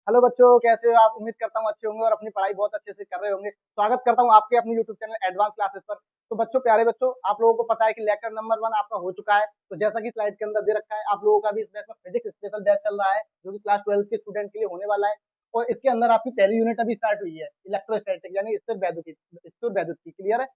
Hello बच्चों, कैसे हो आप? उम्मीद करता हूँ अच्छे होंगे और अपनी पढ़ाई बहुत अच्छे से कर रहे होंगे। स्वागत करता हूँ आपके अपने यूट्यूब चैनल एडवांस क्लासेस पर। तो बच्चों, प्यारे बच्चों, आप लोगों को पता है कि लेक्चर नंबर 1 आपका हो चुका है। तो जैसा कि स्लाइड के अंदर दे रखा है, आप लोगों का भी इस बैच में फिजिक्स स्पेशल बैच चल रहा है, जो कि क्लास 12 के स्टूडेंट के लिए होने वाला है। और इसके अंदर आपकी पहली यूनिट अभी स्टार्ट हुई है, इलेक्ट्रोस्टैटिक यानी स्थिर वैद्युत की। क्लियर है?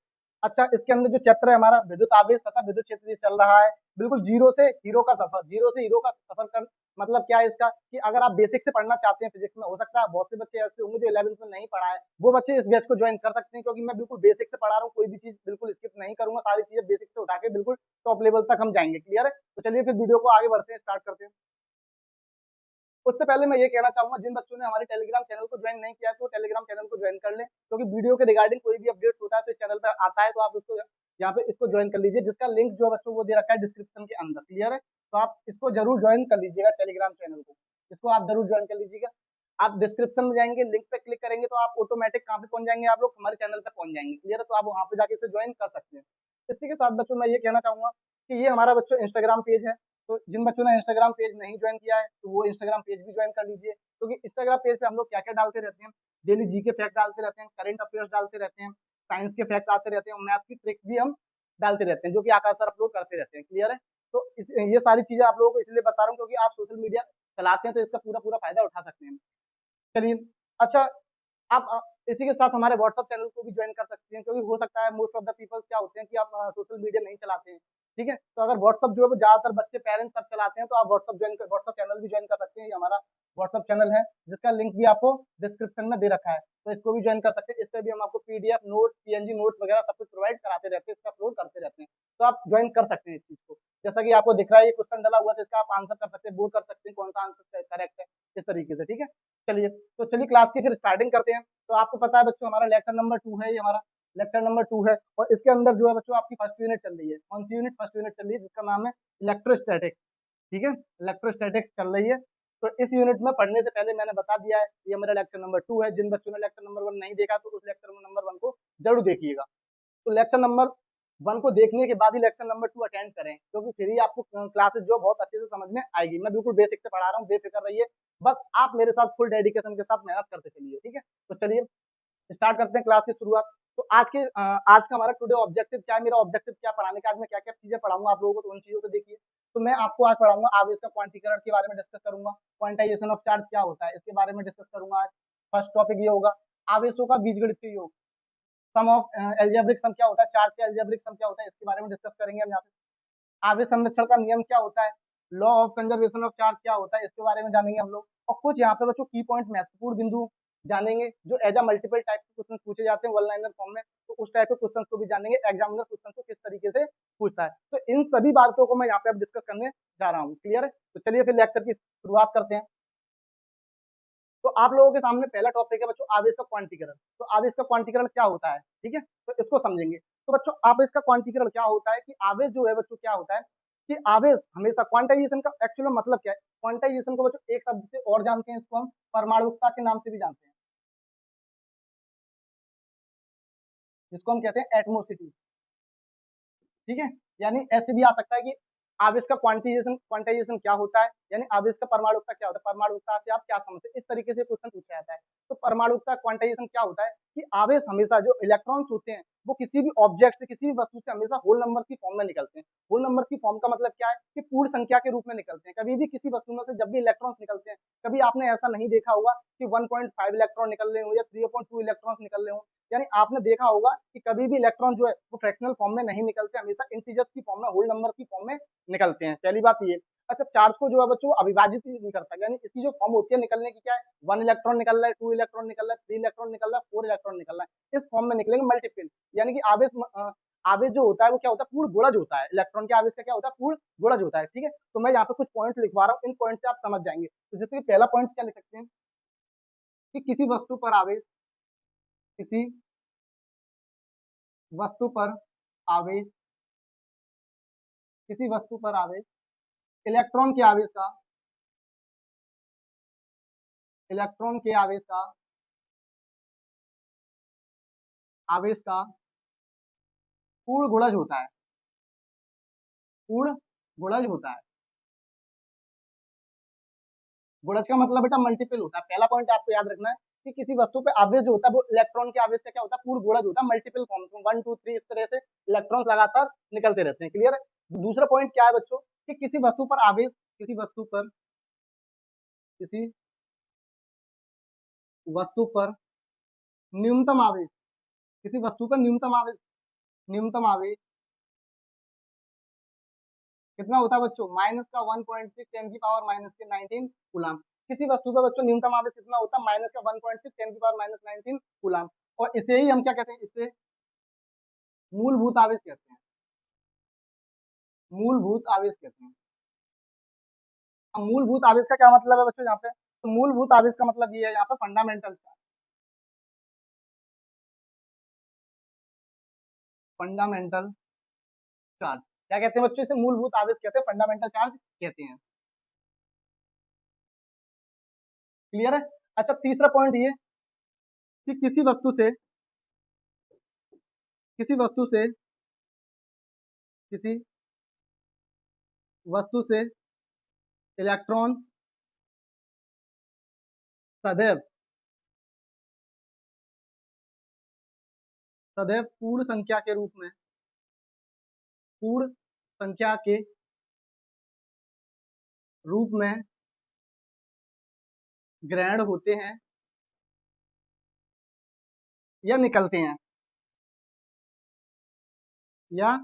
अच्छा, इसके अंदर जो चैप्टर है हमारा विद्युत आवेश तथा विद्युत क्षेत्र, ये चल रहा है। बिल्कुल जीरो से हीरो का सफर, जीरो से हीरो का सफर कर मतलब क्या है इसका, कि अगर आप बेसिक से पढ़ना चाहते हैं फिजिक्स में, हो सकता है बहुत से बच्चे ऐसे होंगे जो 11th में नहीं पढ़ा है, वो बच्चे इस बैच को ज्वाइन कर सकते हैं, क्योंकि मैं बिल्कुल बेसिक से पढ़ा रहा हूँ। कोई भी चीज बिल्कुल स्किप नहीं करूंगा, सारी चीजें बेसिक से उठा के बिल्कुल टॉप लेवल तक हम जाएंगे। क्लियर है? तो चलिए फिर वीडियो को आगे बढ़ते हैं, स्टार्ट करते हैं। उससे पहले मैं ये कहना चाहूंगा, जिन बच्चों ने हमारे टेलीग्राम चैनल को ज्वाइन नहीं किया है, तो टेलीग्राम चैनल को ज्वाइन कर लें, क्योंकि वीडियो के रिगार्डिंग कोई भी अपडेट होता है तो इस चैनल पर आता है, तो आप उसको यहाँ पे इसको ज्वाइन कर लीजिए, जिसका लिंक जो है बच्चों वो दे रखा है डिस्क्रिप्शन के अंदर। क्लियर है? तो आप इसको जरूर ज्वाइन कर लीजिएगा, टेलीग्राम चैनल को, इसको आप जरूर ज्वाइन कर लीजिएगा। आप डिस्क्रिप्शन में जाएंगे, लिंक पे क्लिक करेंगे तो आप ऑटोमेटिक कहाँ पे पहुंच जाएंगे, आप लोग हमारे चैनल पे पहुंच जाएंगे। क्लियर है? तो आप वहाँ पे जाके इसे ज्वाइन कर सकते हैं। इसी के साथ बच्चों मैं ये कहना चाहूंगा कि ये हमारा बच्चों इंस्टाग्राम पेज है। तो जिन बच्चों ने इंस्टाग्राम पेज नहीं ज्वाइन किया है, तो वो इंस्टाग्राम पेज भी ज्वाइन कर लीजिए, क्योंकि इंस्टाग्राम पेज पे हम लोग क्या क्या डालते रहते हैं, डेली जी के फैक्ट डालते रहते हैं, करंट अफेयर्स डालते रहते हैं, साइंस के फैक्ट आते रहते हैं, और मैथ की ट्रिक्स भी हम डालते रहते हैं, जो कि आकाश सर अपलोड करते रहते हैं। क्लियर है? तो ये सारी चीजें आप लोगों को इसलिए बता रहा हूँ, क्योंकि आप सोशल मीडिया चलाते हैं तो इसका पूरा पूरा फायदा उठा सकते हैं। चलिए। अच्छा, आप इसी के साथ हमारे व्हाट्सएप चैनल को भी ज्वाइन कर सकते हैं, क्योंकि हो सकता है मोस्ट ऑफ द पीपल्स क्या होते हैं कि आप सोशल मीडिया नहीं चलाते हैं। ठीक है? तो अगर व्हाट्सएप जो है वो ज्यादातर बच्चे पेरेंट्स सब चलाते हैं, तो आप व्हाट्सएप चैनल भी ज्वाइन कर सकते हैं। ये हमारा व्हाट्सएप चैनल है, जिसका लिंक भी आपको डिस्क्रिप्शन में दे रखा है, तो इसको भी ज्वाइन कर सकते हैं। इससे भी हम आपको पीडीएफ नोट, पीएनजी नोट वगैरह सब कुछ प्रोवाइड कराते रहते हैं, इसका अपलोड करते रहते हैं। तो आप ज्वाइन कर सकते हैं इस चीज को। जैसा कि आपको दिख रहा है, ये क्वेश्चन डला हुआ है, तो इसका आप आंसर कर सकते हैं, बोर्ड कर सकते हैं कौन सा आंसर करेक्ट है, इस तरीके से। ठीक है? चलिए, तो चलिए क्लास की फिर स्टार्टिंग करते हैं। तो आपको पता है बच्चों, हमारा लेक्चर नंबर 2 है, ये हमारा लेक्चर नंबर 2 है, और इसके अंदर जो है बच्चों आपकी फर्स्ट यूनिट चल रही है। कौन सी यूनिट? फर्स्ट यूनिट चल रही है, जिसका नाम है इलेक्ट्रोस्टैटिक्स। ठीक है? इलेक्ट्रोस्टैटिक्स चल रही है। तो इस यूनिट में पढ़ने से पहले मैंने बता दिया है, ये मेरा लेक्चर नंबर 2 है। जिन बच्चों ने लेक्चर नंबर 1 नहीं देखा, तो उस लेक्चर नंबर 1 को जरूर देखिएगा। तो लेक्चर नंबर 1 को देखने के बाद ही लेक्चर नंबर 2 अटेंड करें, क्योंकि फिर ही आपको क्लासेस जो बहुत अच्छे से समझ में आएगी। मैं बिल्कुल बेसिक से पढ़ा रहा हूँ, बेफिक्र रहिए। बस आप मेरे साथ फुल डेडिकेशन के साथ मेहनत करते चलिए। ठीक है? तो चलिए स्टार्ट करते हैं क्लास की शुरुआत। तो आज का हमारा टुडे ऑब्जेक्टिव क्या है, मेरा ऑब्जेक्टिव क्या पढ़ाने का, आज मैं क्या क्या चीजें पढ़ाऊंगा आप लोगों को, तो उन चीजों को देखिए। तो मैं आपको आज पढ़ाऊंगा आवेश का क्वांटीकरण के बारे में डिस्कस करूंगा। क्वांटाइजेशन ऑफ चार्ज क्या होता है, इसके बारे में डिस्कस करूंगा आज। फर्स्ट टॉपिक ये होगा आवेशों का बीजगणितीय योग। सम ऑफ एल्जेब्रिक सम क्या होता है, चार्ज का एल्जेब्रिक सम क्या होता है, इसके बारे में डिस्कस करेंगे हम यहाँ पे। आवेश संरक्षण का नियम क्या होता है, law of conservation of charge क्या होता है, इसके बारे में जानेंगे हम लोग। और कुछ यहाँ पे बच्चों की पॉइंट, महत्वपूर्ण बिंदु जानेंगे, जो एज अ मल्टीपल टाइप के क्वेश्चन पूछे जाते हैं वन लाइनर फॉर्म में, तो उस टाइप के क्वेश्चन को भी जानेंगे, एग्जामिनर क्वेश्चन को किस तरीके से पूछता है। तो इन सभी बातों को मैं यहाँ पे अब डिस्कस करने जा रहा हूँ। क्लियर है? तो चलिए फिर लेक्चर की शुरुआत करते हैं। तो आप लोगों के सामने पहला टॉपिक है बच्चों, आवेश का क्वांटीकरण। तो आवेश का क्वांटीकरण क्या होता है? ठीक है? तो इसको समझेंगे। तो बच्चों, आवेश का क्वांटीकरण क्या होता है, कि आवेश जो है बच्चों क्या होता है, कि आवेश हमेशा, क्वांटाइजेशन का एक्चुअल मतलब क्या है, क्वांटाइजेशन को बच्चों एक शब्द से और जानते हैं, इसको हम परमाणुकता के नाम से भी जानते हैं, जिसको हम कहते हैं एटमोसिटी। ठीक है? यानी ऐसे भी आ सकता है कि आवेश का क्वांटाइजेशन क्वांटाइजेशन क्या होता है, यानी आवेश का परमाणुकता क्या होता है, परमाणुकता से आप क्या समझते हैं, इस तरीके से क्वेश्चन पूछा जाता है। तो परमाणुकता क्वांटाइजेशन क्या होता है, कि आवेश हमेशा, जो इलेक्ट्रॉन्स होते हैं, वो किसी भी ऑब्जेक्ट से, किसी भी वस्तु से हमेशा होल नंबर की फॉर्म में निकलते हैं। होल नंबर की फॉर्म का मतलब क्या है, कि पूर्ण संख्या के रूप में निकलते हैं। कभी भी किसी वस्तु में से जब भी इलेक्ट्रॉन्स निकलते हैं, कभी आपने ऐसा नहीं देखा होगा कि 1.5 इलेक्ट्रॉन निकल रहे हो या 3.2 इलेक्ट्रॉन्स निकल रहे हो। यानी आपने देखा होगा कि कभी भी इलेक्ट्रॉन जो है वो फ्रैक्शनल फॉर्म में नहीं निकलते, हमेशा इंटीजर्स की फॉर्म में, होल नंबर की फॉर्म में निकलते हैं। पहली बात ये। अच्छा, चार्ज को जो है बच्चों अविभाजित ही नहीं करता, यानी इसकी जो फॉर्म होती है निकलने की, क्या है, 1 इलेक्ट्रॉन निकल रहा है, 2 इलेक्ट्रॉन निकल रहा है, 3 इलेक्ट्रॉन निकल रहा है, 4 इलेक्ट्रॉन निकल रहा है, इस फॉर्म में निकलेंगे मल्टीपल। यानी कि आवेश जो होता है वो क्या होता है, पूर्ण गुणज होता है। इलेक्ट्रॉन के आवेश का क्या होता है, पूर्ण गुणज होता है। ठीक है? तो मैं यहाँ पे कुछ पॉइंट लिखवा रहा हूँ, इन पॉइंट से आप समझ जाएंगे। तो जैसे कि पहला पॉइंट क्या लिख सकते हैं, कि किसी वस्तु पर आवेश, किसी वस्तु पर आवेश, किसी वस्तु पर आवेश, इलेक्ट्रॉन के आवेश का, इलेक्ट्रॉन के आवेश का पूर्ण गुणज होता है, पूर्ण गुणज होता है। गुणज का मतलब बेटा मल्टीपल होता है। पहला पॉइंट आपको याद रखना है कि किसी वस्तु पे आवेश जो होता है वो इलेक्ट्रॉन के आवेश का क्या होता है, पूर्ण गुणज होता है, मल्टीपल फॉर्म में 1 2 3 इस तरह से इलेक्ट्रॉन लगातार निकलते रहते हैं। क्लियर है। दूसरा पॉइंट क्या है बच्चों कि किसी वस्तु पर आवेश, किसी वस्तु पर न्यूनतम आवेश, किसी वस्तु पर न्यूनतम आवेश कितना होता है बच्चों, माइनस का 1.6 10 की पावर माइनस के 19 कूलाम। किसी वस्तु पर बच्चों न्यूनतम आवेश कितना होता है, माइनस का 1.6 10 की पावर माइनस 19 कूलाम। और इसे ही हम क्या कहते हैं, इसे मूलभूत आवेश कहते हैं, मूलभूत आवेश कहते हैं। अब मूलभूत आवेश का क्या मतलब है बच्चों यहाँ पे, तो मूलभूत आवेश का मतलब ये है यहाँ पे फंडामेंटल चार्ज, फंडामेंटल चार्ज क्या कहते हैं बच्चों, इसे मूलभूत आवेश कहते हैं, फंडामेंटल चार्ज कहते हैं। क्लियर है। अच्छा तीसरा पॉइंट ये कि किसी वस्तु से किसी वस्तु से इलेक्ट्रॉन सदैव सदैव पूर्ण संख्या के रूप में, पूर्ण संख्या के रूप में ग्रहण होते हैं या निकलते हैं, या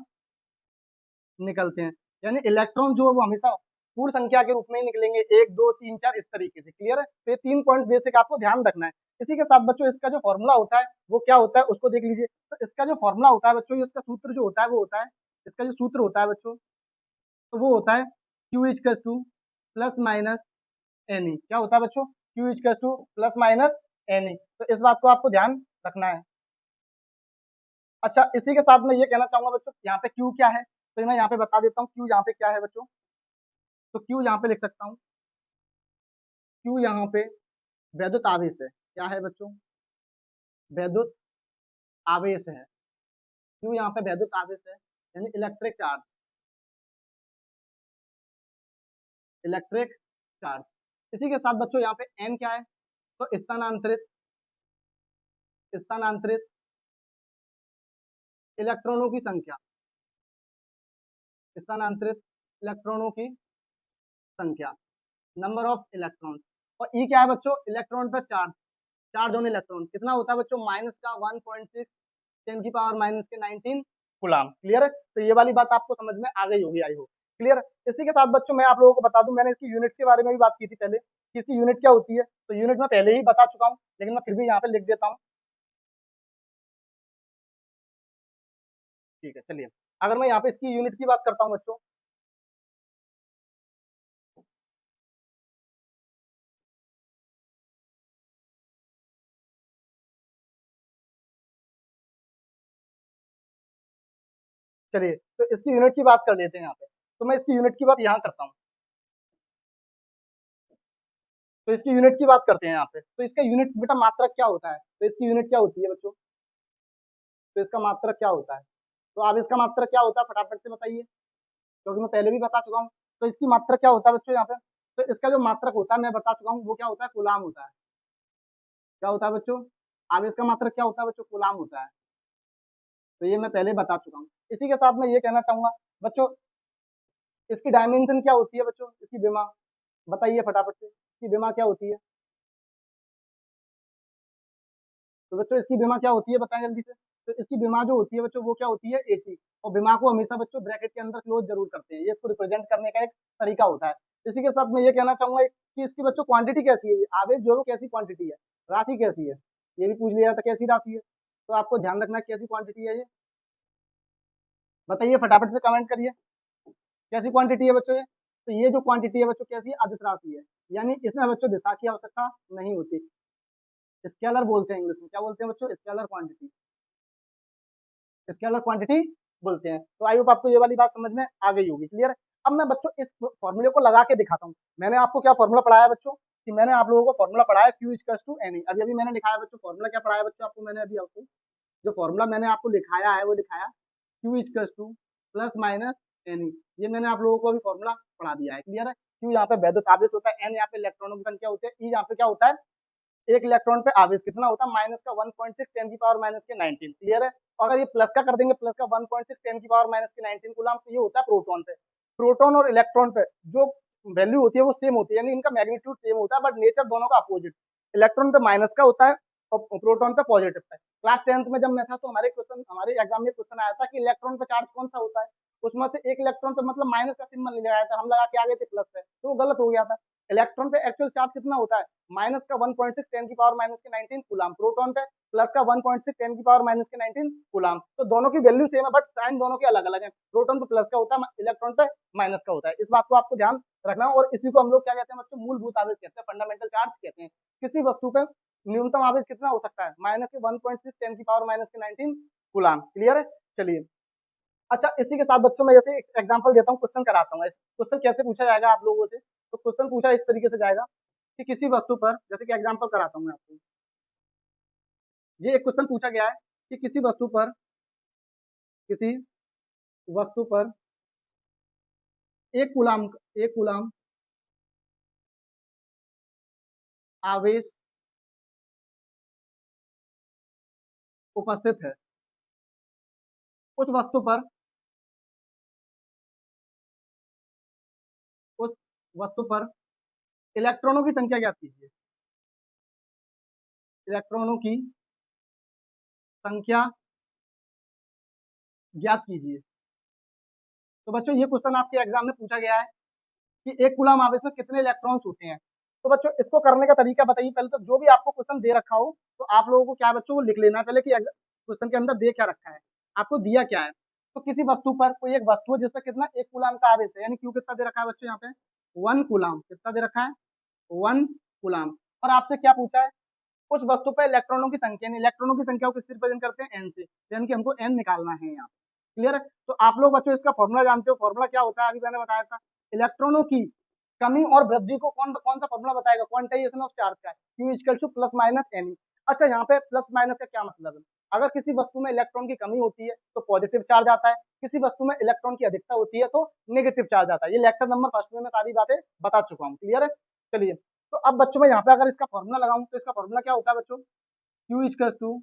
निकलते हैं। यानी इलेक्ट्रॉन जो है वो हमेशा पूर्ण संख्या के रूप में ही निकलेंगे, 1 2 3 4 इस तरीके से। क्लियर है। तो ये 3 पॉइंट बेसिक आपको ध्यान रखना है। इसी के साथ बच्चों इसका जो फॉर्मूला होता है वो क्या होता है उसको देख लीजिए। तो इसका जो फॉर्मूला होता है बच्चों, ये इसका सूत्र जो होता है वो होता है, इसका जो सूत्र होता है बच्चों तो वो होता है क्यू इजकस to plus minus N E. क्या होता है बच्चों, क्यू इजकस to plus minus N E. तो इस बात को आपको ध्यान रखना है। अच्छा इसी के साथ मैं ये कहना चाहूंगा बच्चों, यहाँ पे क्यू क्या है, तो मैं यहाँ पे बता देता हूँ क्यू यहाँ पे क्या है बच्चों। तो क्यू यहाँ पे लिख सकता हूँ, क्यू यहाँ पे वैद्युत आवेश है। क्या है बच्चों, वैद्युत आवेश है। क्यू यहाँ पे वैद्युत आवेश है, यानी इलेक्ट्रिक चार्ज, इलेक्ट्रिक चार्ज। इसी के साथ बच्चों यहाँ पे एन क्या है, तो स्थानांतरित, स्थानांतरित इलेक्ट्रॉनों की संख्या, स्थानांतरित इलेक्ट्रॉनों की संख्या, नंबर ऑफ इलेक्ट्रॉन। और ई क्या है बच्चों, इलेक्ट्रॉन पर चार्ज, चार्ज ऑन इलेक्ट्रॉन कितना होता है बच्चों, माइनस का 1.6 10 की पावर माइनस के 19 कूलाम। क्लियर है। तो ये वाली बात आपको समझ में आ गई होगी आई हो। क्लियर। इसी के साथ बच्चों मैं आप लोगों को बता दूं, मैंने इसकी यूनिट्स के बारे में भी बात की थी पहले कि इसकी यूनिट क्या होती है, तो यूनिट मैं पहले ही बता चुका हूँ लेकिन मैं फिर भी यहाँ पे लिख देता हूँ। ठीक है चलिए, अगर मैं यहाँ पे इसकी यूनिट की बात करता हूँ बच्चों, चलिए तो इसकी यूनिट की बात कर लेते हैं यहाँ पे। तो मैं इसकी यूनिट की बात यहाँ करता हूँ, तो इसकी यूनिट की बात करते हैं यहाँ पे। तो इसका यूनिट बेटा मात्रक क्या होता है, तो इसकी यूनिट क्या होती है बच्चों, तो इसका मात्रक क्या होता है, तो अब इसका मात्रक क्या होता है फटाफट से बताइए, क्योंकि मैं पहले भी बता चुका हूँ। तो इसकी मात्रक क्या होता है बच्चों यहाँ पे, तो इसका जो मात्रक होता है मैं बता चुका हूँ, वो क्या होता है, कूलाम होता है। क्या होता है बच्चों, अब इसका मात्रक क्या होता है बच्चों, कूलाम होता है। तो ये मैं पहले बता चुका हूँ। इसी के साथ मैं ये कहना चाहूंगा बच्चों, इसकी डायमेंशन क्या होती है बच्चों, इसकी विमा बताइए फटाफट से, इसकी विमा क्या होती है। तो बच्चों इसकी बीमा क्या होती है बताएं जल्दी से। तो इसकी बीमा जो होती है बच्चों वो क्या होती है, 80। और बीमा को हमेशा बच्चों ब्रैकेट के अंदर क्लोज जरूर करते हैं, ये इसको रिप्रेजेंट करने का एक तरीका होता है। इसी के साथ मैं ये कहना चाहूंगा कि इसकी बच्चों क्वांटिटी कैसी है, आवेश जो है वो कैसी क्वांटिटी है, राशि कैसी है, ये भी पूछ लिया था कैसी राशि है। तो आपको ध्यान रखना है कैसी क्वांटिटी है ये, बताइए फटाफट से कमेंट करिए कैसी क्वांटिटी है बच्चों ये। तो ये जो क्वांटिटी है बच्चों कैसी है, अदिश राशि है, यानी इसमें बच्चों दिशा की आवश्यकता नहीं होती। स्केलर बोलते हैं इंग्लिश में, क्या बोलते हैं बच्चों, स्केलर क्वांटिटी, स्केलर क्वांटिटी बोलते हैं। तो आई होप आपको ये वाली बात समझ में आ गई होगी। क्लियर है। अब मैं बच्चों इस फॉर्मूले को लगा के दिखाता हूँ। मैंने आपको क्या फॉर्मूला पढ़ाया बच्चों, कि मैंने आप लोगों को फॉर्मूला पढ़ाया क्यू इक्वल्स टू एन। अभी अभी मैंने लिखाया बच्चों फॉर्मूला, क्या पढ़ाया बच्चों आपको मैंने, अभी आपको जो फॉर्मूला मैंने आपको लिखाया है वो लिखाया Q equals to plus minus n. ये मैंने आप लोगों को अभी फॉर्मूला पढ़ा दिया है। क्लियर है। Q यहाँ पे वैद्युत आवेश होता है, N यहाँ पे इलेक्ट्रॉनों की संख्या होती है, E यहाँ पे क्या होता है, एक इलेक्ट्रॉन पे आवेश कितना होता है, माइनस का 1.6 10 की पावर माइनस के 19। क्लियर है। और अगर ये प्लस का कर देंगे, प्लस का 1.6 10 की पावर माइनस के 19 कूलम, तो ये होता है प्रोटॉन पे। प्रोटॉन और इलेक्ट्रॉन पे जो वैल्यू होती है वो सेम होती है, यानी इनका मैग्नीट्यूड सेम होता है, बट नेचर दोनों का अपोजिट। इलेक्ट्रॉन पे माइनस का होता है और प्रोटॉन पे पॉजिटिव पे। क्लास 10th में जब मैं था तो हमारे एग्जाम में क्वेश्चन आया था कि इलेक्ट्रॉन पे चार्ज कौन सा होता है, उसमें से एक इलेक्ट्रॉन पे मतलब माइनस का सिंबल नहीं लगाया था, हम लगा के आ गए थे प्लस पे, तो वो गलत हो गया था। इलेक्ट्रॉन पे एक्चुअल चार्ज कितना होता है, माइनस का 1.6 10 की पावर माइनस के 19 कूलम, प्रोटॉन पे प्लस का 1.6 10 की पावर माइनस के 19 कूलम। तो दोनों की वैल्यू सेम है, बट साइन दोनों के अलग अलग है। प्रोटॉन पे प्लस का होता है, इलेक्ट्रॉन पे माइनस का होता है। इस बात को आपको ध्यान रखना। और इसी को हम लोग क्या कहते हैं बच्चों, मूलभूत आवेश कहते हैं, फंडामेंटल चार्ज कहते हैं। किसी वस्तु पे न्यूनतम आवेश कितना हो सकता है, माइनस के 1.6 10 की पावर माइनस के 19 कूलम। क्लियर है। चलिए, अच्छा इसी के साथ बच्चों मैं जैसे एग्जांपल देता हूँ, क्वेश्चन कराता हूँ। क्वेश्चन कैसे पूछा जाएगा आप लोगों से, तो क्वेश्चन पूछा इस तरीके से जाएगा कि किसी वस्तु पर, जैसे कि एग्जांपल कराता हूँ मैं आपको, ये एक क्वेश्चन पूछा गया है कि किसी वस्तु पर एक कूलम आवेश उपस्थित है, उस वस्तु पर उस वस्तु पर इलेक्ट्रॉनों की संख्या ज्ञात कीजिए। इलेक्ट्रॉनों की संख्या ज्ञात कीजिए। तो बच्चों ये क्वेश्चन आपके एग्जाम में पूछा गया है कि एक कूलम आवेश में कितने इलेक्ट्रॉन्स होते हैं। तो बच्चों इसको करने का तरीका बताइए। पहले तो जो भी आपको क्वेश्चन दे रखा हो, तो आप लोगों को क्या बच्चों को लिख लेना है पहले कि क्वेश्चन के अंदर दे क्या रखा है, आपको दिया क्या है। तो किसी वस्तु पर कोई एक वस्तु है जिसका कितना, एक कूलम का आवेश है, यानी क्यू कितना दे रखा है बच्चों यहाँ पे, 1 कूलम। कितना दे रखा है, 1 कूलम। और आपसे क्या पूछा है, उस वस्तु पर इलेक्ट्रॉनों की संख्या, इलेक्ट्रॉनों की संख्या को किससे रिप्रेजेंट करते हैं, एन से, यानी कि हमको एन निकालना है यहाँ। क्लियर है। तो आप लोग बच्चों इसका फॉर्मूला जानते हो, फॉर्मूला क्या होता है, अभी मैंने बताया था। इलेक्ट्रॉनों की कमी और वृद्धि को कौन कौन सा फॉर्मूला बताएगा, क्वांटाइजेशन ऑफ चार्ज का, Q equal to plus minus n. अच्छा यहाँ पे प्लस माइनस का क्या मतलब है, अगर किसी वस्तु में इलेक्ट्रॉन की कमी होती है तो पॉजिटिव चार्ज आता है, किसी वस्तु में इलेक्ट्रॉन की अधिकता होती है तो नेगेटिव चार्ज आता है। ये लेक्चर नंबर फर्स्ट में मैं सारी बातें बता चुका हूँ। क्लियर है। चलिए, तो अब बच्चों मैं यहाँ पे अगर इसका फॉर्मूला लगाऊं तो इसका फॉर्मूला क्या होता है बच्चों, Q equal to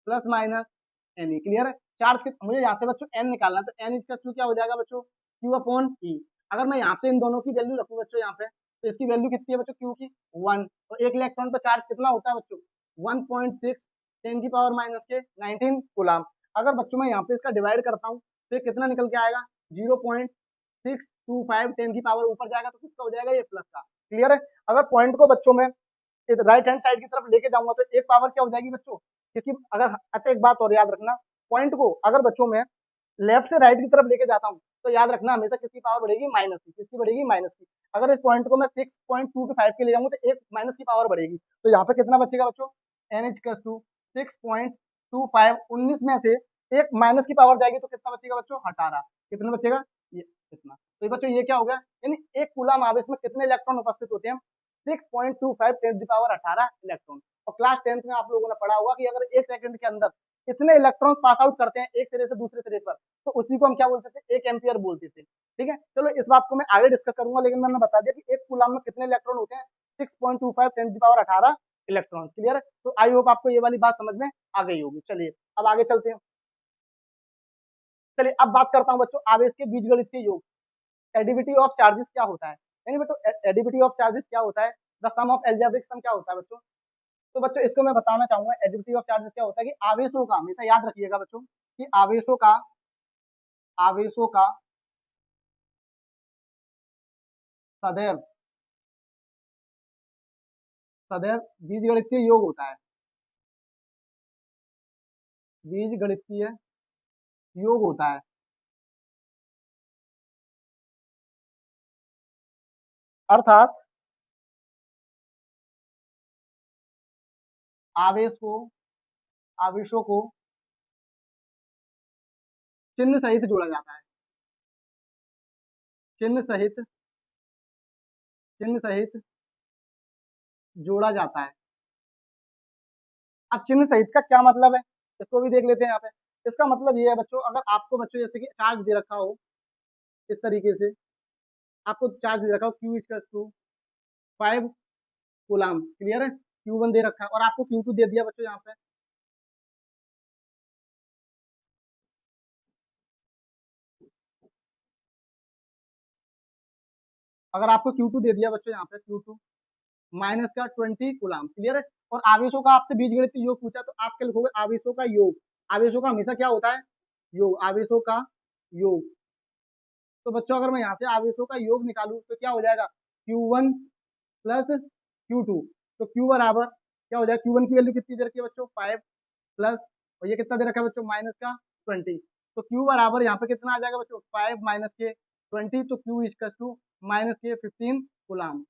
plus minus n. Clear है। चार्ज के मुझे यहाँ से बच्चों एन निकालना है, तो एन इक्वल टू क्या हो जाएगा बच्चों, Q अपॉन ई। अगर मैं यहाँ पे इन दोनों की वैल्यू रखूँ बच्चों यहाँ पे, तो इसकी वैल्यू कितनी है बच्चों, Q की 1। तो एक इलेक्ट्रॉन पर चार्ज कितना होता है बच्चों, 1.6 10 की पावर माइनस के 19 कूलम। अगर बच्चों मैं यहाँ पे इसका डिवाइड करता हूँ तो ये कितना निकल के आएगा, 0.625 10 की पावर ऊपर जाएगा तो किसका हो जाएगा, ये प्लस का। क्लियर है। अगर पॉइंट को बच्चों में राइट हैंड साइड की तरफ लेके जाऊंगा तो एक पावर क्या हो जाएगी बच्चों इसकी, अगर, अच्छा एक बात और याद रखना, पॉइंट को अगर बच्चों में लेफ्ट से राइट की तरफ लेके जाता हूँ तो याद रखना हमेशा किसकी पावर बढ़ेगी, माइनस की। किसकी बढ़ेगी, माइनस की। अगर इस पॉइंट को मैं 6.25 के ले जाऊंगा तो एक माइनस की पावर बढ़ेगी, तो यहाँ पे कितना बचेगा बच्चों, एन इज कस टू 6.25, 19 में से एक माइनस की पावर जाएगी तो कितना बचेगा बच्चों, 18। कितना बचेगा, ये कितना। तो ये बच्चों ये क्या हो गया, यानी एक कूलम आवेश में कितने इलेक्ट्रॉन उपस्थित होते हैं, 6.25 10 की पावर 18 इलेक्ट्रॉन। और क्लास 10th में आप लोगों ने पढ़ा होगा कि अगर एक सेकंड के अंदर इतने इलेक्ट्रॉन पास आउट करते हैं एक सिरे से दूसरे सिरे पर, तो उसी को हम क्या बोलते थे, एक एम्पियर बोलते थे। ठीक है। चलो इस बात को मैं आगे डिस्कस करूंगा, लेकिन मैंने बता दिया कि एक कूलम में कितने इलेक्ट्रॉन होते हैं, 6.25 10 की पावर 18 इलेक्ट्रॉन। क्लियर है। तो आई होप आपको ये वाली बात समझ में आ गई होगी। चलिए अब आगे चलते हैं। चलिए अब बात करता हूँ बच्चों आवेश के बीजगणितीय योग, एडिविटी ऑफ चार्जेस क्या होता है, यानी बच्चों एडिविटी ऑफ चार्जेस क्या होता है, the sum of algebraic sum क्या होता है बच्चों। तो बच्चों इसको मैं बताना चाहूंगा, एडिविटी ऑफ चार्जेस क्या होता है कि आवेशों का, हमेशा याद रखिएगा बच्चों कि आवेशों का सदैव सदैव बीजगणितीय योग होता है, बीजगणितीय योग होता है। अर्थात आवेश को आवेशों को चिन्ह सहित जोड़ा जाता है, चिन्ह सहित चिन्ह सहित जोड़ा जाता है। अब चिन्ह सहित का क्या मतलब है, इसको भी देख लेते हैं यहाँ पे। इसका मतलब ये है बच्चों, अगर आपको बच्चों जैसे कि चार्ज दे रखा हो इस तरीके से, आपको चार्ज दे रखा हो Q equal to 5 coulomb, clear है। Q1 दे रखा है और आपको Q2 दे दिया बच्चों यहाँ पे। अगर आपको Q2 दे दिया बच्चों यहाँ पे Q2 माइनस का 20 कूलाम, क्लियर है। और आवेशों का आपसे बीजगणितीय योग पूछा तो आप क्या लिखोगे, आवेशों का योग। आवेशों का हमेशा क्या होता है, योग, आवेशों का योग। तो बच्चों अगर मैं यहाँ से आवेशों का योग निकालूं तो क्या हो जाएगा, Q1 प्लस Q2। तो Q बराबर क्या हो जाएगा, Q1 की वैल्यू कितनी दे रखी है बच्चों, 5 प्लस, और ये कितना दे रखा है बच्चों, माइनस का 20। तो Q बराबर यहाँ पे कितना आ जाएगा बच्चों, 5 माइनस के 20, तो Q इक्वल टू माइनस के 15 गुलाम।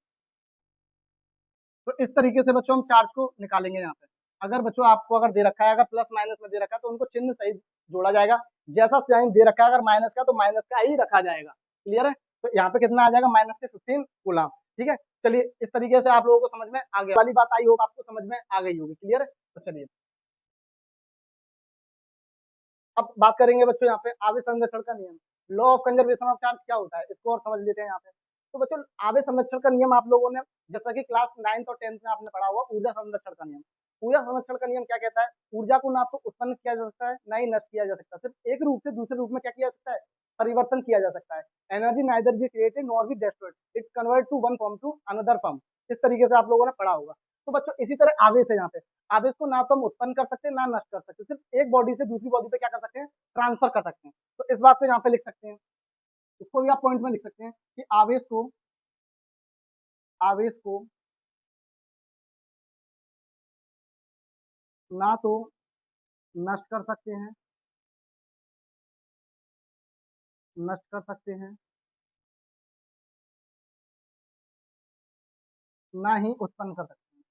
तो इस तरीके से बच्चों हम चार्ज को निकालेंगे यहाँ पे। अगर बच्चों आपको अगर दे रखा है, अगर प्लस माइनस में दे रखा है तो उनको चिन्ह सही जोड़ा जाएगा। जैसा साइन दे रखा है अगर माइनस का, तो माइनस का ही रखा जाएगा, क्लियर है। तो यहाँ पे कितना आ जाएगा, माइनस के 15 गुलाम, ठीक है। चलिए इस तरीके से आप लोगों को समझ में आ गया, वाली बात आई होगी आपको समझ में आ गई होगी, क्लियर है। तो चलिए अब बात करेंगे बच्चों यहाँ पे आवेश संरक्षण का नियम, law of conservation of charge क्या होता है, इसको और समझ लेते हैं यहाँ पे। तो बच्चों आवेश संरक्षण का नियम आप लोगों ने जैसा कि क्लास 9th और 10th में आपने पढ़ा हुआ, ऊर्जा संरक्षण का नियम। ऊर्जा संरक्षण का नियम क्या कहता है, ऊर्जा को ना तो उत्पन्न किया जा सकता है ना ही नष्ट किया जा सकता है, सिर्फ एक रूप से दूसरे रूप में क्या किया जा सकता है, परिवर्तन किया जा सकता है। Energy neither be created nor be destroyed, it convert to one form to another form. इस तरीके से आप लोगों ने पढ़ा होगा। तो बच्चों इसी तरह आवेश है यहाँ पे, आवेश को ना तो हम उत्पन्न कर सकते हैं ना नष्ट कर सकते, सिर्फ एक बॉडी से दूसरी बॉडी पे क्या कर सकते हैं, ट्रांसफर कर सकते हैं। तो इस बात को यहाँ पे लिख सकते हैं, इसको भी आप पॉइंट में लिख सकते हैं कि आवेश को ना तो नष्ट कर सकते हैं, नष्ट कर सकते हैं, ना ही उत्पन्न कर सकते हैं,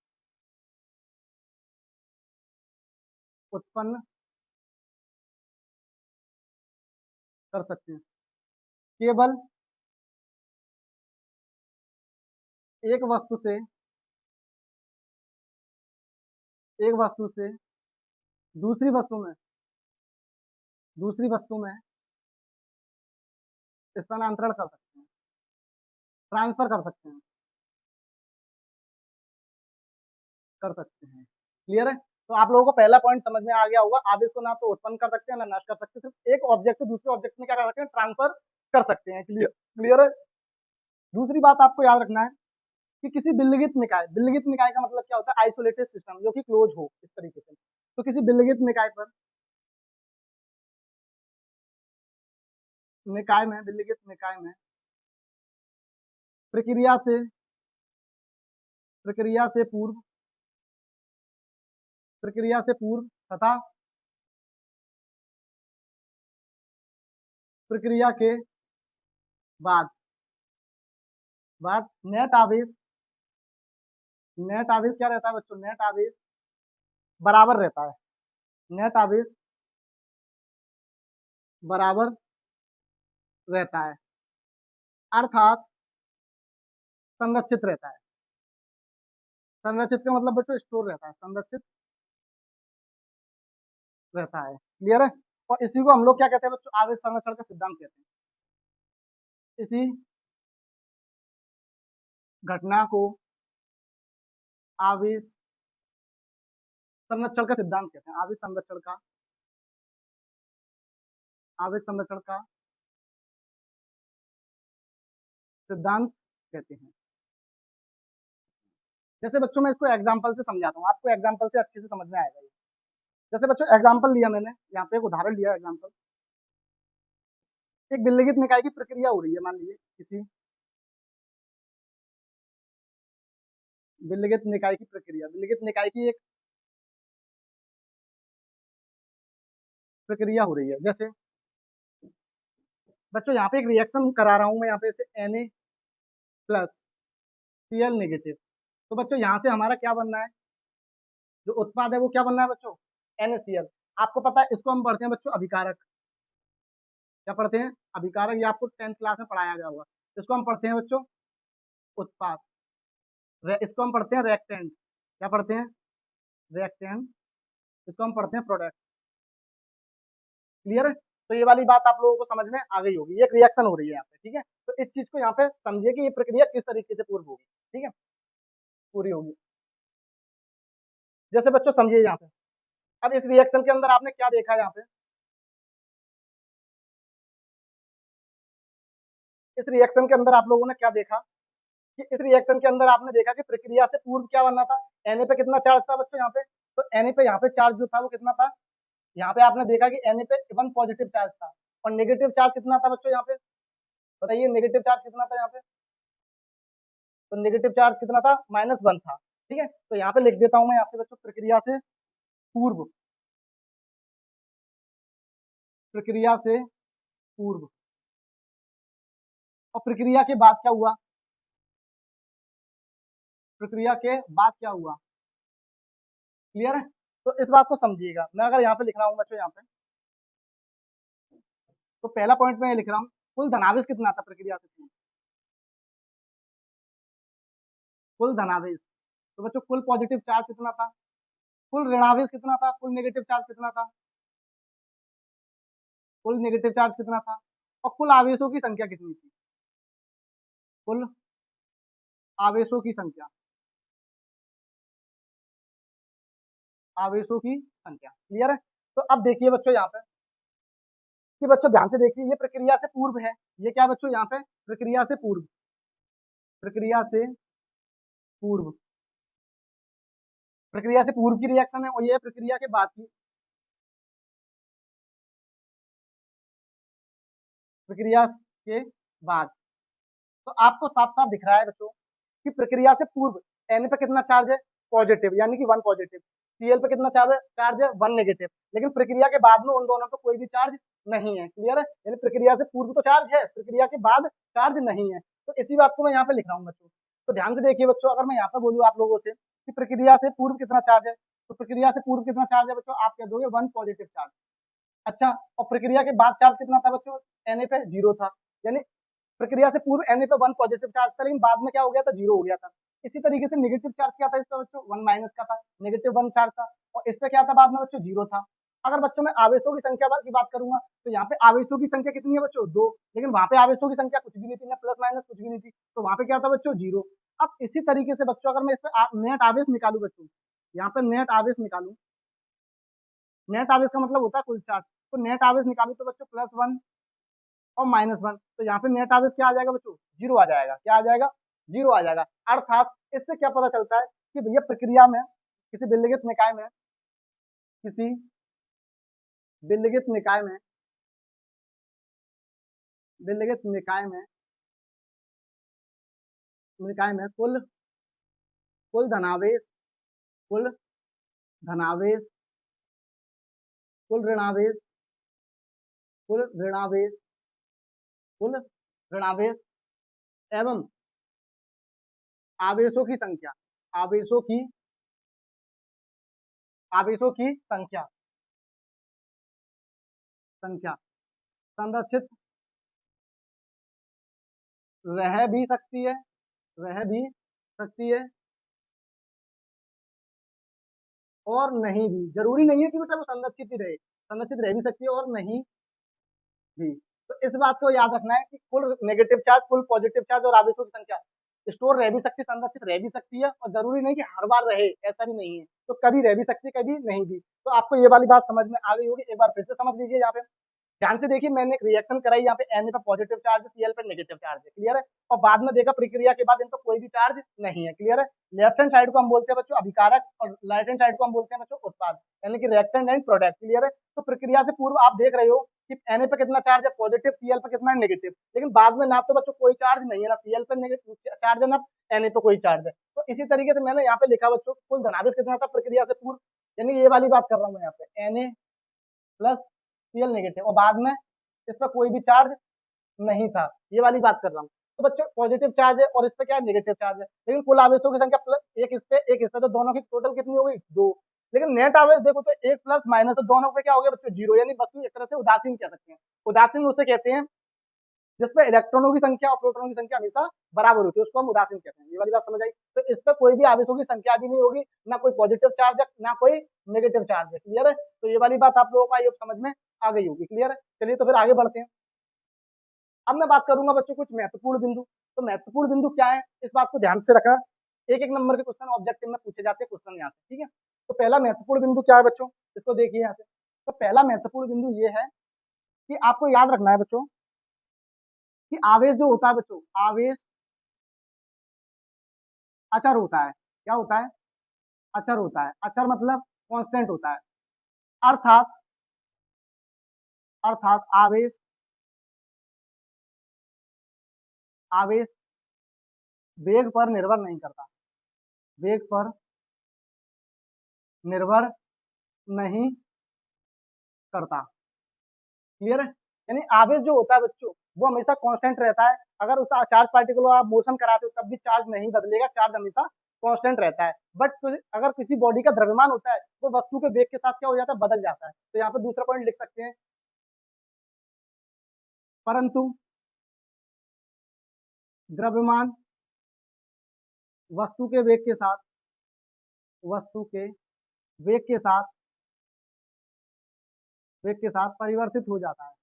उत्पन्न कर सकते हैं। केवल एक वस्तु से, एक वस्तु से दूसरी वस्तु में, दूसरी वस्तु में स्थानांतरण कर सकते हैं, ट्रांसफर कर सकते हैं, कर सकते हैं, क्लियर है। तो आप लोगों को पहला पॉइंट समझ में आ गया होगा, आवेश को ना तो उत्पन्न कर सकते हैं ना नष्ट कर सकते हैं, सिर्फ एक ऑब्जेक्ट से दूसरे ऑब्जेक्ट में क्या कर सकते हैं, ट्रांसफर कर सकते हैं, क्लियर, क्लियर है। दूसरी बात आपको याद रखना है कि किसी विलगित निकाय, विलगित निकाय का मतलब क्या होता है, आइसोलेटेड सिस्टम जो कि क्लोज हो इस तरीके से। तो किसी विलगित निकाय पर, निकाय में, विलगित निकाय में प्रक्रिया से, प्रक्रिया से पूर्व, प्रक्रिया से पूर्व तथा प्रक्रिया के बाद, बाद नेट आवेश, नेट आवेश क्या रहता है बच्चों, नेट आवेश बराबर रहता है, नेट आवेश बराबर रहता है, अर्थात संरक्षित रहता है। संरक्षित का मतलब बच्चों स्टोर रहता है, संरक्षित रहता है, क्लियर है। और इसी को हम लोग क्या कहते हैं बच्चों, आवेश संरक्षण का सिद्धांत कहते हैं। इसी घटना को आवेश संरक्षण का सिद्धांत कहते हैं, आवेश संरक्षण का, आवेश संरक्षण का सिद्धांत कहते हैं। जैसे बच्चों मैं इसको एग्जांपल से समझाता हूँ, आपको एग्जांपल से अच्छे से समझ में आएगा ये। जैसे बच्चों एग्जांपल लिया मैंने, यहाँ पे एक उदाहरण लिया एग्जांपल, एक विलगित निकाय की प्रक्रिया हो रही है, मान लीजिए किसी विलगित निकाय की प्रक्रिया, विलगित निकाय की एक प्रक्रिया हो रही है। जैसे बच्चों यहाँ पे एक रिएक्शन करा रहा हूँ मैं, यहाँ पे से Na प्लस Cl नेगेटिव। तो बच्चों यहाँ से हमारा क्या बनना है, जो उत्पाद है वो क्या बनना है बच्चों, NaCl। आपको पता है इसको हम पढ़ते हैं बच्चों अभिकारक, क्या पढ़ते हैं, अभिकारक, ये आपको 10th क्लास में पढ़ाया गया होगा। इसको हम पढ़ते हैं बच्चों उत्पाद, इसको हम पढ़ते हैं रिएक्टेंट, क्या पढ़ते हैं, रिएक्टेंट। इसको हम पढ़ते हैं प्रोडक्ट, क्लियर है। तो ये वाली बात आप लोगों को समझ में आ गई होगी, एक रिएक्शन हो रही है यहाँ पे, ठीक है। तो इस चीज को यहाँ पे समझिए कि ये प्रक्रिया किस तरीके से पूरी होगी, ठीक है, पूरी होगी। जैसे बच्चों समझिए यहाँ पे, अब इस रिएक्शन के अंदर आपने क्या देखा यहाँ पे, इस रिएक्शन के अंदर आप लोगों ने क्या देखा कि इस रिएक्शन के अंदर आपने देखा कि प्रक्रिया से पूर्व क्या बनना था, Na पे कितना चार्ज था बच्चों यहाँ पे, तो Na पे यहाँ पे चार्ज जो था वो कितना था, यहाँ पे आपने देखा कि Na पे 1 पॉजिटिव चार्ज था और नेगेटिव चार्ज कितना था बच्चों यहाँ पे, बताइए नेगेटिव चार्ज कितना था यहाँ पे, तो नेगेटिव चार्ज कितना था, -1 था, ठीक है। तो यहाँ पे लिख देता हूँ मैं आपसे बच्चों, प्रक्रिया से पूर्व, प्रक्रिया से पूर्व, और प्रक्रिया के बाद क्या हुआ, प्रक्रिया के बाद क्या हुआ, क्लियर है। तो इस बात को समझिएगा, मैं अगर यहाँ पे लिख रहा हूँ बच्चों यहाँ पे, तो पहला पॉइंट मैं ये लिख रहा हूँ, कुल धनावेश कितना था प्रक्रिया से पूर्व, कुल धनावेश, तो बच्चों कुल पॉजिटिव चार्ज कितना था, कुल ऋणावेश कितना था, कुल नेगेटिव चार्ज कितना था, कुल नेगेटिव चार्ज कितना था, और कुल आवेशों की संख्या कितनी थी, कुल आवेशों की संख्या, आवेशों की संख्या, क्लियर है। तो अब देखिए बच्चों यहाँ पे कि बच्चों ध्यान से देखिए, ये प्रक्रिया से पूर्व है, ये क्या बच्चों यहाँ पे प्रक्रिया से पूर्व, प्रक्रिया से पूर्व, प्रक्रिया से पूर्व की रिएक्शन है, और ये प्रक्रिया के बाद की, प्रक्रिया के बाद। तो आपको साफ साफ दिख रहा है बच्चों कि प्रक्रिया से पूर्व Na पे कितना चार्ज है, पॉजिटिव, यानी कि 1 पॉजिटिव, Cl पे कितना चार्ज है 1 नेगेटिव, लेकिन प्रक्रिया के बाद में उन दोनों पे कोई भी चार्ज नहीं है, क्लियर है। यानी प्रक्रिया से पूर्व तो चार्ज है, प्रक्रिया के बाद चार्ज नहीं है। तो इसी बात को मैं यहाँ पे लिख रहा हूँ बच्चों। तो ध्यान से देखिए बच्चों, अगर मैं यहाँ पे बोलूँ आप लोगों से कि प्रक्रिया से पूर्व कितना चार्ज है, तो प्रक्रिया से पूर्व कितना चार्ज है बच्चों, आप कह दोगे 1 पॉजिटिव चार्ज। अच्छा, और प्रक्रिया के बाद चार्ज कितना था बच्चों, Na पे 0 था, यानी प्रक्रिया से पूर्व Na पे 1 पॉजिटिव चार्ज था, लेकिन बाद में क्या हो गया था, 0 हो गया था। इसी तरीके से नेगेटिव चार्ज क्या था इसका बच्चों, 1 माइनस का था, नेगेटिव 1 चार्ज था, और इस पे क्या था बाद में बच्चों, 0 था। अगर बच्चों मैं आवेशों की संख्या की बात करूंगा, तो यहाँ पे आवेशों की संख्या कितनी है बच्चों, 2, लेकिन वहां पे आवेशों की संख्या कुछ भी नहीं थी, ना प्लस माइनस कुछ भी नहीं थी, तो वहां पे क्या था बच्चों, 0। अब इसी तरीके से बच्चों अगर मैं इस पे नेट आवेश निकालू बच्चों, यहाँ पे नेट आवेश निकालू, नेट आवेश का मतलब होता है कुल चार्ज, तो नेट आवेश निकालू तो बच्चों +1 और -1, तो यहाँ पे नेट आवेश क्या आ जाएगा बच्चों, 0 आ जाएगा, क्या आ जाएगा, 0 आ जाएगा। अर्थात इससे क्या पता चलता है कि भैया प्रक्रिया में, किसी विलगित निकाय में, किसी विलगित निकाय में, विलगित निकाय में, निकाय में कुल, कुल धनावेश, कुल धनावेश, कुल ऋणावेश, कुल ऋणावेश, कुल ऋणावेश एवं आवेशों की संख्या, आवेशों की, आवेशों की संख्या, संख्या संरक्षित रह भी सकती है, रह भी सकती है, और नहीं भी, जरूरी नहीं है कि बेटा वो संरक्षित ही रहे, संरक्षित रह भी सकती है और नहीं भी। तो इस बात को याद रखना है कि कुल नेगेटिव चार्ज, कुल पॉजिटिव चार्ज और आवेशों की संख्या स्टोर रह भी सकती है, संरक्षित रह भी सकती है, और जरूरी नहीं कि हर बार रहे, ऐसा भी नहीं है, तो कभी रह भी सकती है, कभी नहीं भी। तो आपको ये वाली बात समझ में आ गई होगी, एक बार फिर से समझ लीजिए यहाँ पे, ध्यान से देखिए, मैंने एक रिएक्शन कराई, यहाँ पे Na पे पॉजिटिव चार्ज है, Cl पे नेगेटिव चार्ज है, क्लियर है, और बाद में देखा प्रक्रिया के बाद इन पर कोई भी चार्ज नहीं है, क्लियर है। लेफ्ट हैंड साइड को हम बोलते हैं बच्चों अभिकारक, और राइट हैंड साइड को हम बोलते हैं बच्चों उत्पाद, यानी कि रिएक्टेंट एंड प्रोडक्ट, क्लियर है। तो प्रक्रिया से पूर्व आप देख रहे हो कि Na पे कितना चार्ज है पॉजिटिव, Cl पे कितना है नेगेटिव, लेकिन बाद में ना तो बच्चों कोई चार्ज नहीं है, ना Cl पे नेगेटिव चार्ज है, ना Na पे कोई चार्ज है। तो इसी तरीके से मैंने यहाँ पे लिखा बच्चों, कुल धनावेश कितना था प्रक्रिया से पूर्व, यानी ये वाली बात कर रहा हूँ मैं यहाँ पे, Na प्लस Cl नेगेटिव, और बाद में इस पर कोई भी चार्ज नहीं था, ये वाली बात कर रहा हूँ। तो बच्चों पॉजिटिव चार्ज है और इस पे क्या है, नेगेटिव चार्ज है, लेकिन कुल आवेशों की संख्या प्लस एक इस पे एक इस पे, तो दोनों की टोटल कितनी हो गई, 2। लेकिन नेट आवेश देखो तो एक प्लस माइनस, तो दोनों पे क्या हो गया बच्चों, 0, यानी वस्तु एक तरह से उदासीन कह सकते हैं। उदासीन उसे कहते हैं जिसपे इलेक्ट्रॉनों की संख्या और प्रोटॉनों की संख्या हमेशा बराबर होती है, उसको हम उदासीन कहते हैं। ये वाली बात समझ आई। तो इस पर कोई भी आवेशों की संख्या भी नहीं होगी, ना कोई पॉजिटिव चार्ज है, ना कोई नेगेटिव चार्ज है, क्लियर है। तो ये वाली बात आप लोगों को आई समझ में आ गई होगी। क्लियर है? चलिए तो फिर आगे बढ़ते हैं। अब मैं बात करूंगा बच्चों कुछ महत्वपूर्ण बिंदु। तो महत्वपूर्ण बिंदु क्या है, इस बात को ध्यान से रखना। एक एक नंबर के क्वेश्चन ऑब्जेक्टिव में पूछे जाते हैं क्वेश्चन यहाँ से, ठीक है। तो पहला महत्वपूर्ण बिंदु क्या है बच्चों, इसको देखिए यहाँ से। तो पहला महत्वपूर्ण बिंदु ये है कि आपको याद रखना है बच्चों कि आवेश जो होता है बच्चों, आवेश अचर होता है। क्या होता है? अचर होता है। अचर मतलब कांस्टेंट होता है। अर्थात अर्थात आवेश आवेश वेग पर निर्भर नहीं करता। वेग पर निर्भर नहीं करता। क्लियर है? यानी आवेश जो होता है बच्चों वो हमेशा कांस्टेंट रहता है। अगर उस चार्ज पार्टिकल को आप मोशन कराते हो तब भी चार्ज नहीं बदलेगा, चार्ज हमेशा कांस्टेंट रहता है। बट अगर किसी बॉडी का द्रव्यमान होता है वो वस्तु के वेग के साथ क्या हो जाता है, बदल जाता है। तो यहाँ पे दूसरा पॉइंट लिख सकते हैं, परंतु द्रव्यमान वस्तु के वेग के साथ वस्तु के वेग के साथ परिवर्तित हो जाता है।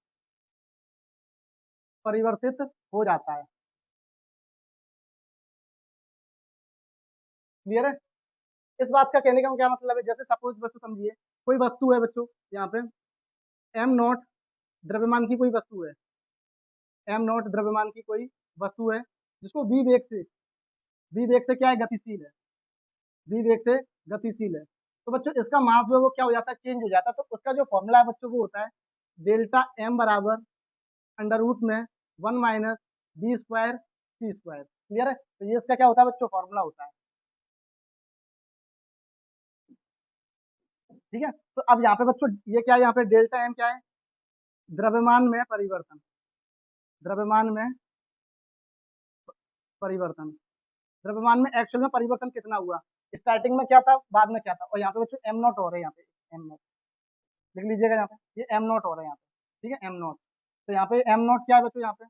परिवर्तित हो जाता है। क्लियर है? इस बात का कहने का क्या मतलब है, जैसे सपोज बच्चों समझिए कोई वस्तु है बच्चों यहाँ पे एम नॉट द्रव्यमान की कोई वस्तु है। एम नॉट द्रव्यमान की कोई वस्तु है जिसको वी वेग से क्या है, गतिशील है। वी वेग से गतिशील है। तो बच्चों इसका मास जो है वो क्या हो जाता है, चेंज हो जाता है। तो उसका जो फॉर्मूला है बच्चों वो होता है डेल्टा एम बराबर अंडर रूट में 1 - b² c²। क्लियर है? तो ये इसका क्या होता है बच्चों, फॉर्मूला होता है। ठीक है। तो अब यहाँ पे बच्चों ये क्या है, यहाँ पे डेल्टा एम क्या है, द्रव्यमान में परिवर्तन। द्रव्यमान में परिवर्तन। द्रव्यमान में एक्चुअल में परिवर्तन कितना हुआ, स्टार्टिंग में क्या था, बाद में क्या था। और यहाँ पे बच्चों एम नॉट हो रहा है, यहाँ पे एम नॉट लिख लीजिएगा, यहाँ पे ये एम नॉट हो रहा है यहाँ पे। ठीक है, एम नॉट। तो यहाँ पे एम नॉट क्या है बच्चों, यहाँ पे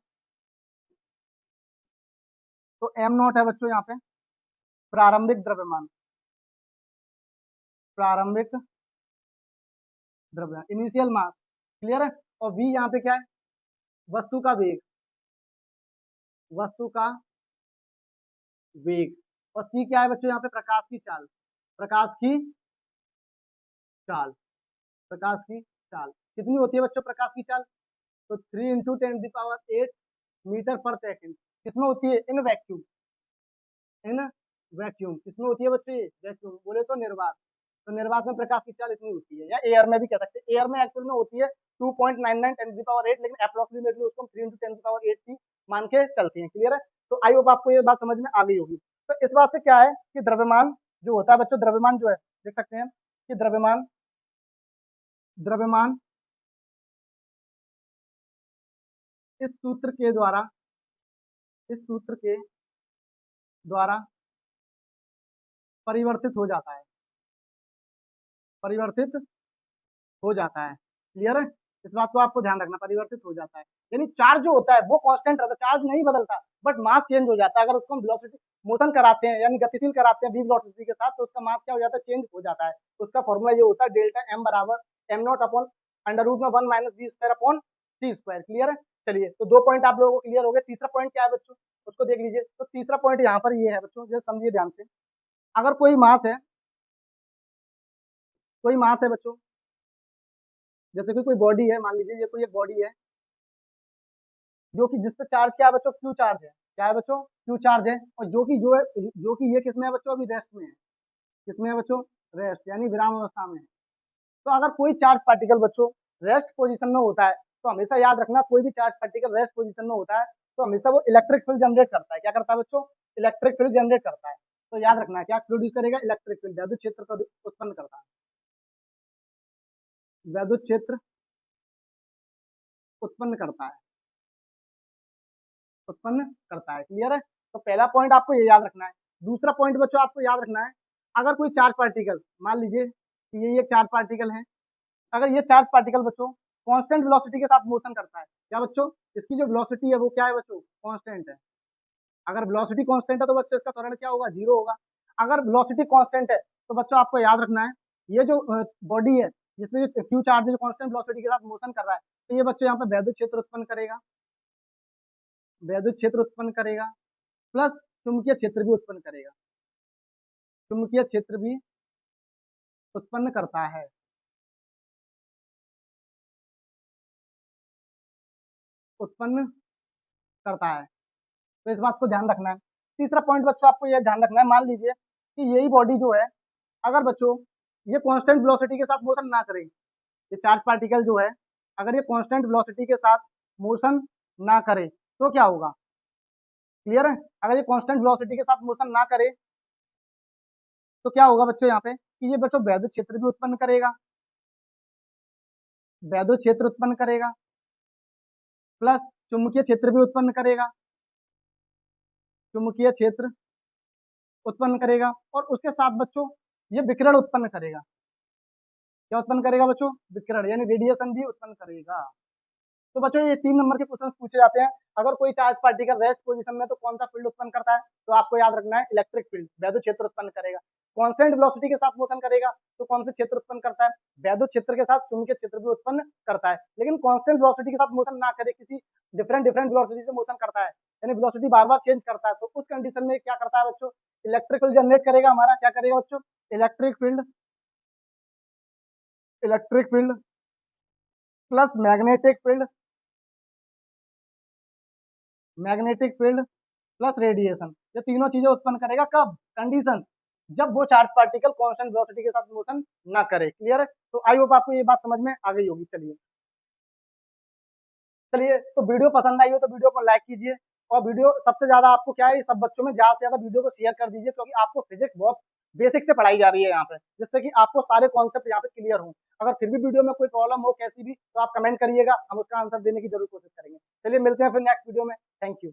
तो एम नॉट है बच्चों यहाँ पे प्रारंभिक द्रव्यमान। प्रारंभिक द्रव्यमान, इनिशियल मास। क्लियर है? और वी यहाँ पे क्या है, वस्तु का वेग। वस्तु का वेग। और सी क्या है बच्चों, यहाँ पे प्रकाश की चाल। प्रकाश की चाल। प्रकाश की चाल कितनी होती है बच्चों, प्रकाश की चाल तो 3 × 10⁸ मीटर पर सेकंड। किसमें होती है, इन वैक्यूम। इन वैक्यूम किसमें होती है बच्चों, ये वैक्यूम बोले तो निर्वात। तो निर्वात में प्रकाश की चाल इतनी होती है, या एयर में भी कह सकते हैं। एयर में एक्चुअल में होती है 2.99 × 10⁸, लेकिन अप्रोक्सीमेटली उसको 3 × 10⁸ की मान के चलते हैं। क्लियर है? तो आई होप आपको ये बात समझ में आ गई होगी। तो इस बात से क्या है कि द्रव्यमान जो होता है बच्चों, द्रव्यमान जो है देख सकते हैं कि द्रव्यमान द्रव्यमान इस सूत्र के द्वारा इस सूत्र के द्वारा परिवर्तित हो जाता है। परिवर्तित हो जाता है। क्लियर है? इस बात को आपको ध्यान रखना, परिवर्तित हो जाता है। यानी चार्ज जो होता है वो कांस्टेंट रहता है, चार्ज नहीं बदलता, बट मास चेंज हो जाता है। अगर उसको हम वेलोसिटी मोशन कराते हैं यानी गतिशील कराते हैं वी वेलोसिटी के साथ, तो उसका मास क्या हो जाता है, चेंज हो जाता है। उसका फॉर्मूला ये होता है डेल्टा एम बराबर m not upon under root में 1 - b² क्लियर है? चलिए तो 2 पॉइंट आप लोगों को क्लियर हो गए। तीसरा पॉइंट क्या है बच्चों, उसको देख लीजिए। तो तीसरा पॉइंट यहाँ पर ये है बच्चों, जैसे समझिए ध्यान से। अगर कोई मास है बच्चों, जैसे कि कोई बॉडी है, मान लीजिए ये कोई एक बॉडी है जो कि जिस पे चार्ज क्या है बच्चों, क्यू चार्ज है। क्या है बच्चों, क्यू चार्ज है। और जो कि ये किसमें है बच्चों, अभी रेस्ट में है। किसमें है बच्चों, रेस्ट यानी विराम अवस्था में है। तो अगर कोई चार्ज पार्टिकल बच्चों रेस्ट पोजीशन में होता है, तो हमेशा याद रखना कोई भी चार्ज पार्टिकल रेस्ट पोजीशन में होता है तो हमेशा वो इलेक्ट्रिक फील्ड जनरेट करता है। क्या करता है बच्चों, इलेक्ट्रिक फील्ड जनरेट करता है। तो याद रखना क्या प्रोड्यूस करेगा, इलेक्ट्रिक फील्ड, वैद्युत क्षेत्र का उत्पन्न करता है। वैद्युत क्षेत्र उत्पन्न करता है। उत्पन्न करता है। क्लियर है? तो पहला पॉइंट आपको ये याद रखना है। दूसरा पॉइंट बच्चों आपको याद रखना है, अगर कोई चार्ज पार्टिकल, मान लीजिए कि ये चार्ज पार्टिकल है, अगर ये चार्ज पार्टिकल बच्चों कांस्टेंट वेलोसिटी के साथ मोशन करता है। क्या बच्चों, इसकी जो वेलोसिटी है वो क्या है बच्चों, कांस्टेंट है। अगर वेलोसिटी कांस्टेंट है तो बच्चों इसका त्वरण क्या होगा, 0 होगा। अगर वेलोसिटी कांस्टेंट है तो बच्चों आपको याद रखना है ये जो बॉडी है जिसमें क्यू चार्ज जो कांस्टेंट वेलोसिटी के साथ मोशन कर रहा है, तो ये बच्चों यहाँ पे वैद्युत क्षेत्र उत्पन्न करेगा, वैद्युत क्षेत्र उत्पन्न करेगा, प्लस चुंबकीय क्षेत्र भी उत्पन्न करेगा, चुंबकीय क्षेत्र भी उत्पन्न करता है, उत्पन्न करता है। तो इस बात को ध्यान रखना है। तीसरा पॉइंट बच्चों आपको यह ध्यान रखना है, मान लीजिए कि यही बॉडी जो है, अगर बच्चों ये कांस्टेंट वेलोसिटी के साथ मोशन ना करे, ये चार्ज पार्टिकल जो है अगर ये कांस्टेंट वेलोसिटी के साथ मोशन ना करे तो क्या होगा? क्लियर है? अगर ये कांस्टेंट वेलोसिटी के साथ मोशन ना करे तो क्या होगा बच्चों यहाँ पे कि ये बच्चों वैद्युत क्षेत्र भी उत्पन्न करेगा, वैद्युत क्षेत्र उत्पन्न करेगा, प्लस चुंबकीय क्षेत्र भी उत्पन्न करेगा, चुंबकीय क्षेत्र उत्पन्न करेगा, और उसके साथ बच्चों ये विकिरण उत्पन्न करेगा। क्या उत्पन्न करेगा बच्चों? विकिरण, यानी रेडिएशन भी उत्पन्न करेगा। तो बच्चों ये 3 नंबर के क्वेश्चन पूछे जाते हैं। अगर कोई चार्ज पार्टिकल रेस्ट पोजीशन में तो कौन सा फील्ड उत्पन्न करता है? तो आपको याद रखना है इलेक्ट्रिक फील्ड, वैद्युत क्षेत्र उत्पन्न करेगा। कांस्टेंट वेलोसिटी के साथ मोशन करेगा तो कौन से क्षेत्र उत्पन्न करता है? वैद्युत क्षेत्र के साथ चुंबकीय क्षेत्र भी उत्पन्न करता है। लेकिन कांस्टेंट वेलोसिटी के साथ मोशन ना करे, किसी डिफरेंट वेलोसिटी से मोशन करता है, यानी वेलोसिटी बार बार चेंज करता है, तो उस कंडीशन में क्या करता है बच्चों? इलेक्ट्रिक फील्ड जनरेट करेगा हमारा। क्या करेगा बच्चों? Electric field, electric field plus magnetic field, magnetic field plus radiation, ये तीनों चीजें उत्पन्न करेगा। कब? कंडीशन जब वो चार्ज पार्टिकल कांस्टेंट वेलोसिटी के साथ मोशन ना करे। क्लियर है? तो आई होप आपको ये बात समझ में आ गई होगी। चलिए चलिए, तो वीडियो पसंद आई हो तो वीडियो को लाइक कीजिए, और वीडियो सबसे ज्यादा आपको क्या है, सब बच्चों में ज्यादा से ज्यादा वीडियो को शेयर कर दीजिए, क्योंकि आपको फिजिक्स बहुत बेसिक से पढ़ाई जा रही है यहाँ पे, जिससे कि आपको सारे कॉन्सेप्ट यहाँ पे क्लियर हों। अगर फिर भी वीडियो में कोई प्रॉब्लम हो कैसी भी, तो आप कमेंट करिएगा, हम उसका आंसर देने की जरूर कोशिश करेंगे। चलिए मिलते हैं फिर नेक्स्ट वीडियो में। Thank you.